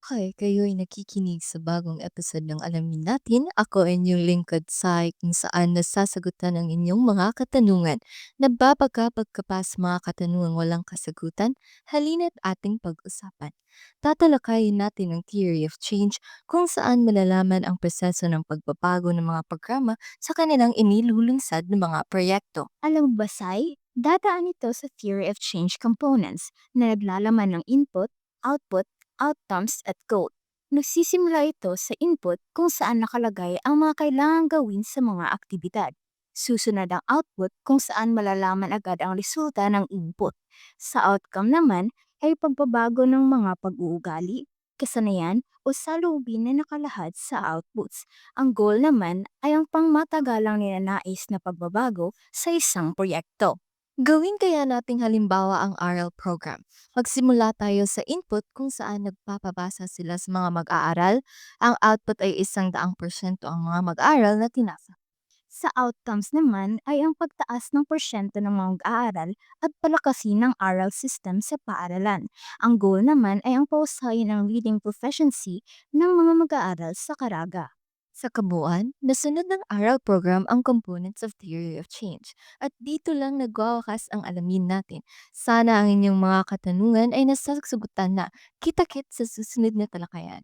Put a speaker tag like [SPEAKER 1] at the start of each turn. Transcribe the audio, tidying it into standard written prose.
[SPEAKER 1] Okay, kayo'y nakikinig sa bagong episode ng Alamin Natin. Ako ay inyong lingkod Sai kung saan nasasagutan ang inyong mga katanungan. Nababagkabagka sa mga katanungang walang kasagutan, halina't ating pag-usapan. Tatalakayin natin ang theory of change kung saan malalaman ang proseso ng pagbabago ng mga programa sa kanilang inilulunsad ng mga proyekto.
[SPEAKER 2] Alam mo ba, Sai? Dadaan ito sa theory of change components na naglalaman ng input, output, outcomes at code. Nagsisimula ito sa input kung saan nakalagay ang mga kailangang gawin sa mga aktibidad. Susunod ang output kung saan malalaman agad ang resulta ng input. Sa outcome naman ay pagbabago ng mga pag-uugali, kasanayan o salubin na nakalahad sa outputs. Ang goal naman ay ang pangmatagalang ninanais na pagbabago sa isang proyekto.
[SPEAKER 1] Gawin kaya nating halimbawa ang aral program. Magsimula tayo sa input kung saan nagpapabasa sila sa mga mag-aaral. Ang output ay 100% ang mga mag-aaral na tinasa.
[SPEAKER 2] Sa outcomes naman ay ang pagtaas ng porsyento ng mga mag-aaral at palakasin ng aral system sa paaralan. Ang goal naman ay ang pausahin ng reading proficiency ng mga mag-aaral sa Caraga.
[SPEAKER 1] Sa kabuuan, nasunod ng aral program ang components of theory of change. At dito lang nagwawakas ang alamin natin. Sana ang inyong mga katanungan ay nasasagutan na. Kita-kit sa susunod na talakayan.